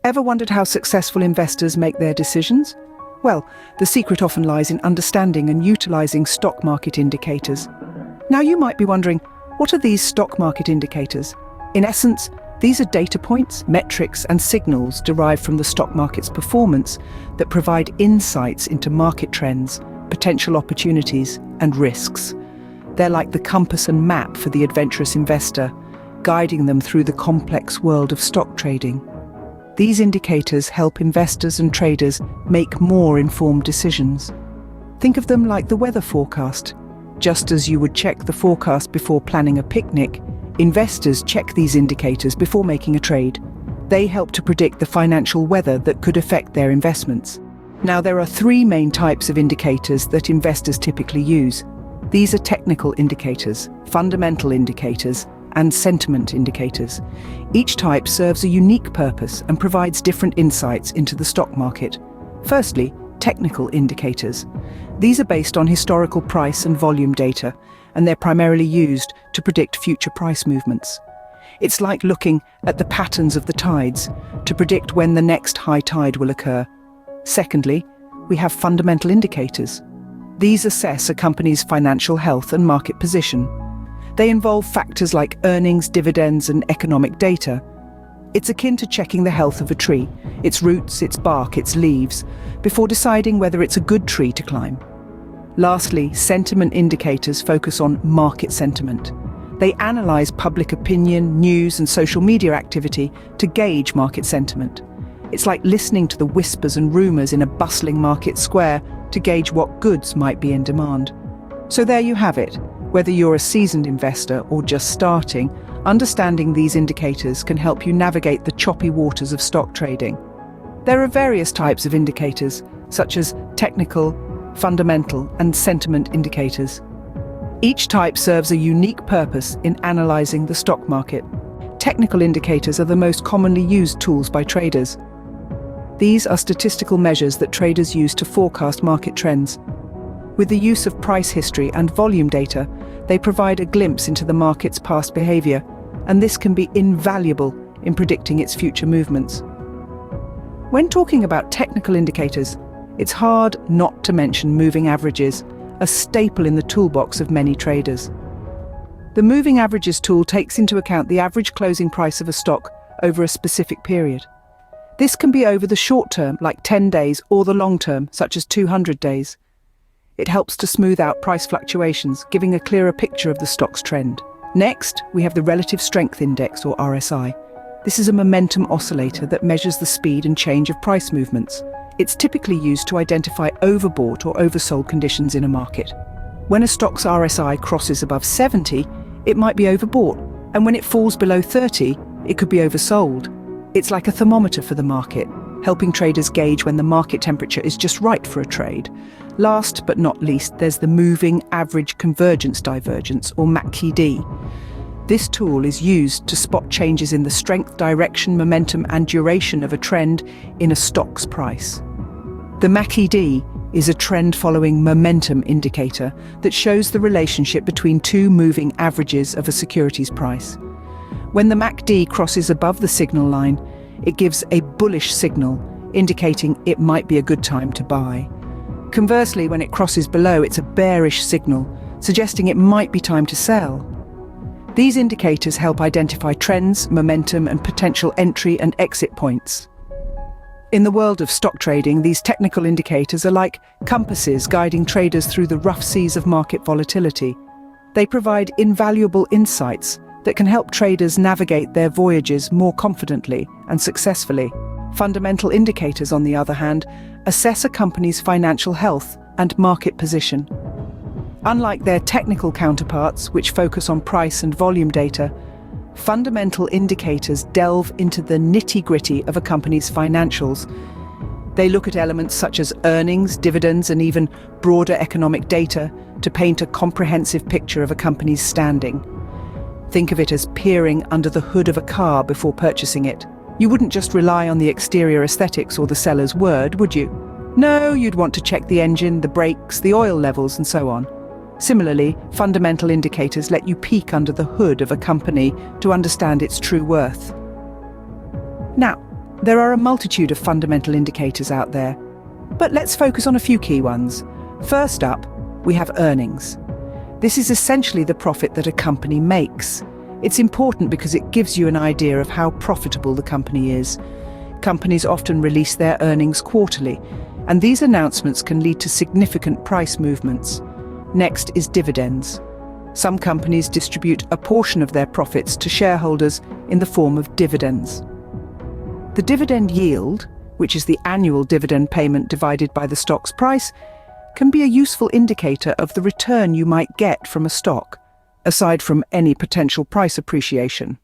Ever wondered how successful investors make their decisions? Well, the secret often lies in understanding and utilizing stock market indicators. Now you might be wondering, what are these stock market indicators? In essence, these are data points, metrics, and signals derived from the stock market's performance that provide insights into market trends, potential opportunities, and risks. They're like the compass and map for the adventurous investor, guiding them through the complex world of stock trading. These indicators help investors and traders make more informed decisions. Think of them like the weather forecast. Just as you would check the forecast before planning a picnic, investors check these indicators before making a trade. They help to predict the financial weather that could affect their investments. Now, there are three main types of indicators that investors typically use. These are technical indicators, fundamental indicators, and sentiment indicators. Each type serves a unique purpose and provides different insights into the stock market. Firstly, technical indicators. These are based on historical price and volume data, and they're primarily used to predict future price movements. It's like looking at the patterns of the tides to predict when the next high tide will occur. Secondly, we have fundamental indicators. These assess a company's financial health and market position. They involve factors like earnings, dividends, and economic data. It's akin to checking the health of a tree, its roots, its bark, its leaves, before deciding whether it's a good tree to climb. Lastly, sentiment indicators focus on market sentiment. They analyze public opinion, news, and social media activity to gauge market sentiment. It's like listening to the whispers and rumors in a bustling market square to gauge what goods might be in demand. So there you have it. Whether you're a seasoned investor or just starting, understanding these indicators can help you navigate the choppy waters of stock trading. There are various types of indicators, such as technical, fundamental, and sentiment indicators. Each type serves a unique purpose in analyzing the stock market. Technical indicators are the most commonly used tools by traders. These are statistical measures that traders use to forecast market trends. With the use of price history and volume data, they provide a glimpse into the market's past behavior, and this can be invaluable in predicting its future movements. When talking about technical indicators, it's hard not to mention moving averages, a staple in the toolbox of many traders. The moving averages tool takes into account the average closing price of a stock over a specific period. This can be over the short term, like 10 days, or the long term, such as 200 days. It helps to smooth out price fluctuations, giving a clearer picture of the stock's trend. Next, we have the Relative Strength Index, or RSI. This is a momentum oscillator that measures the speed and change of price movements. It's typically used to identify overbought or oversold conditions in a market. When a stock's RSI crosses above 70, it might be overbought, and when it falls below 30, it could be oversold. It's like a thermometer for the market, helping traders gauge when the market temperature is just right for a trade. Last but not least, there's the Moving Average Convergence Divergence, or MACD. This tool is used to spot changes in the strength, direction, momentum, and duration of a trend in a stock's price. The MACD is a trend-following momentum indicator that shows the relationship between two moving averages of a security's price. When the MACD crosses above the signal line, it gives a bullish signal, indicating it might be a good time to buy. Conversely, when it crosses below, it's a bearish signal, suggesting it might be time to sell. These indicators help identify trends, momentum, and potential entry and exit points. In the world of stock trading, these technical indicators are like compasses guiding traders through the rough seas of market volatility. They provide invaluable insights that can help traders navigate their voyages more confidently and successfully. Fundamental indicators, on the other hand, assess a company's financial health and market position. Unlike their technical counterparts, which focus on price and volume data, fundamental indicators delve into the nitty-gritty of a company's financials. They look at elements such as earnings, dividends, and even broader economic data to paint a comprehensive picture of a company's standing. Think of it as peering under the hood of a car before purchasing it. You wouldn't just rely on the exterior aesthetics or the seller's word, would you? No, you'd want to check the engine, the brakes, the oil levels, and so on. Similarly, fundamental indicators let you peek under the hood of a company to understand its true worth. Now, There are a multitude of fundamental indicators out there, but let's focus on a few key ones. First up, we have earnings. This is essentially the profit that a company makes. It's important because it gives you an idea of how profitable the company is. Companies often release their earnings quarterly, and these announcements can lead to significant price movements. Next is dividends. Some companies distribute a portion of their profits to shareholders in the form of dividends. The dividend yield, which is the annual dividend payment divided by the stock's price, can be a useful indicator of the return you might get from a stock, aside from any potential price appreciation.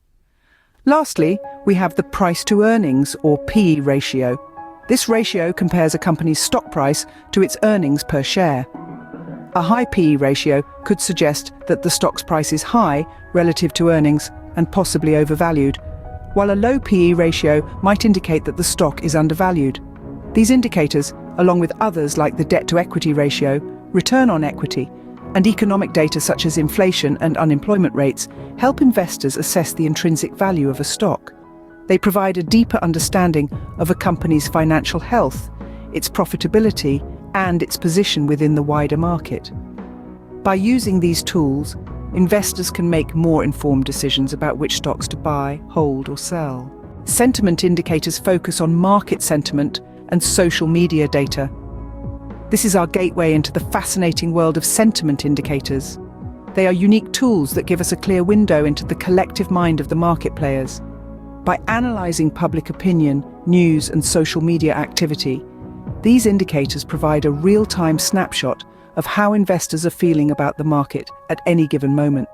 Lastly, we have the price-to-earnings, or P/E ratio. This ratio compares a company's stock price to its earnings per share. A high P/E ratio could suggest that the stock's price is high relative to earnings and possibly overvalued, while a low P/E ratio might indicate that the stock is undervalued. These indicators, along with others like the debt-to-equity ratio, return on equity, and economic data such as inflation and unemployment rates, help investors assess the intrinsic value of a stock. They provide a deeper understanding of a company's financial health, its profitability, and its position within the wider market. By using these tools, investors can make more informed decisions about which stocks to buy, hold, or sell. Sentiment indicators focus on market sentiment and social media data. This is our gateway into the fascinating world of sentiment indicators. They are unique tools that give us a clear window into the collective mind of the market players. By analyzing public opinion, news, and social media activity, these indicators provide a real-time snapshot of how investors are feeling about the market at any given moment.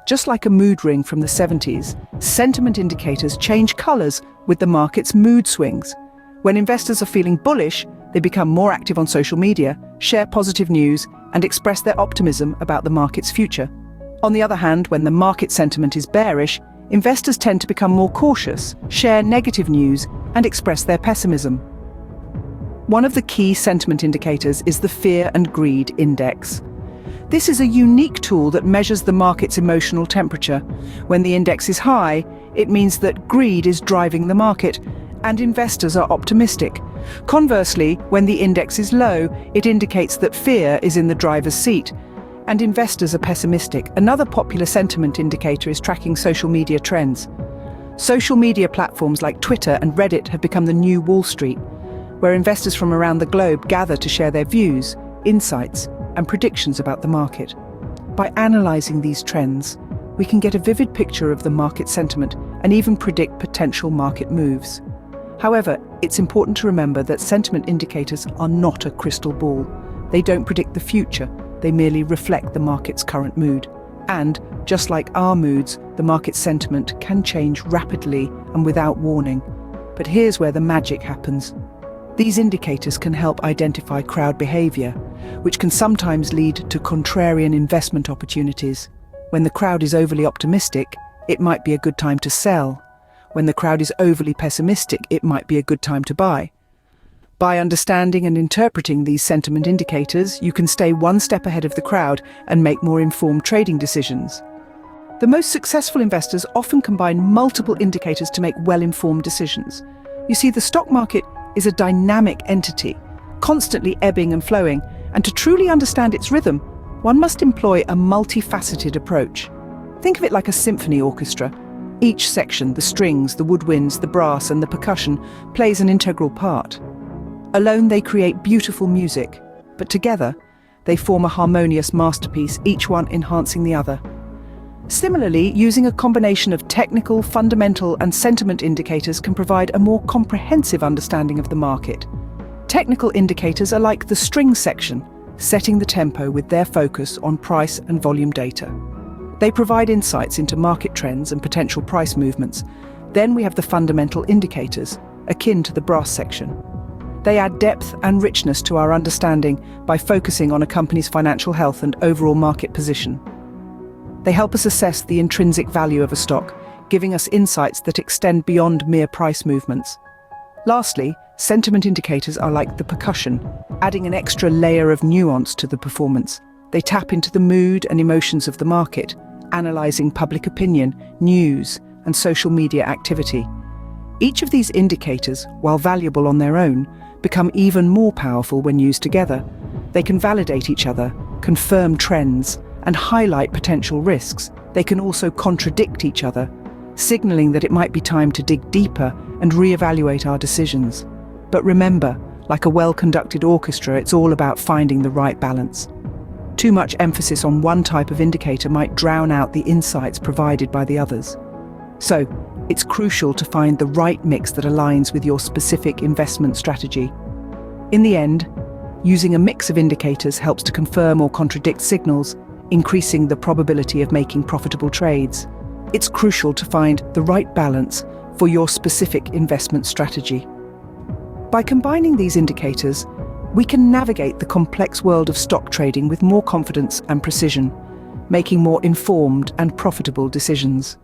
Just like a mood ring from the 70s, sentiment indicators change colors with the market's mood swings. When investors are feeling bullish, they become more active on social media, share positive news, and express their optimism about the market's future. On the other hand, when the market sentiment is bearish, investors tend to become more cautious, share negative news, and express their pessimism. One of the key sentiment indicators is the Fear and Greed Index. This is a unique tool that measures the market's emotional temperature. When the index is high, it means that greed is driving the market, and investors are optimistic. Conversely, when the index is low, it indicates that fear is in the driver's seat, and investors are pessimistic. Another popular sentiment indicator is tracking social media trends. Social media platforms like Twitter and Reddit have become the new Wall Street, where investors from around the globe gather to share their views, insights, and predictions about the market. By analyzing these trends, we can get a vivid picture of the market sentiment and even predict potential market moves. However, it's important to remember that sentiment indicators are not a crystal ball. They don't predict the future, they merely reflect the market's current mood. And, just like our moods, the market sentiment can change rapidly and without warning. But here's where the magic happens. These indicators can help identify crowd behavior, which can sometimes lead to contrarian investment opportunities. When the crowd is overly optimistic, it might be a good time to sell. When the crowd is overly pessimistic, it might be a good time to buy. By understanding and interpreting these sentiment indicators, you can stay one step ahead of the crowd and make more informed trading decisions. The most successful investors often combine multiple indicators to make well-informed decisions. You see, the stock market is a dynamic entity, constantly ebbing and flowing, and to truly understand its rhythm, one must employ a multifaceted approach. Think of it like a symphony orchestra. Each section, the strings, the woodwinds, the brass, and the percussion, plays an integral part. Alone they create beautiful music, but together they form a harmonious masterpiece, each one enhancing the other. Similarly, using a combination of technical, fundamental, and sentiment indicators can provide a more comprehensive understanding of the market. Technical indicators are like the string section, setting the tempo with their focus on price and volume data. They provide insights into market trends and potential price movements. Then we have the fundamental indicators, akin to the brass section. They add depth and richness to our understanding by focusing on a company's financial health and overall market position. They help us assess the intrinsic value of a stock, giving us insights that extend beyond mere price movements. Lastly, sentiment indicators are like the percussion, adding an extra layer of nuance to the performance. They tap into the mood and emotions of the market, analyzing public opinion, news, and social media activity. Each of these indicators, while valuable on their own, become even more powerful when used together. They can validate each other, confirm trends, and highlight potential risks. They can also contradict each other, signaling that it might be time to dig deeper and reevaluate our decisions. But remember, like a well-conducted orchestra, it's all about finding the right balance. Too much emphasis on one type of indicator might drown out the insights provided by the others. So, it's crucial to find the right mix that aligns with your specific investment strategy. In the end, using a mix of indicators helps to confirm or contradict signals, increasing the probability of making profitable trades. It's crucial to find the right balance for your specific investment strategy. By combining these indicators, we can navigate the complex world of stock trading with more confidence and precision, making more informed and profitable decisions.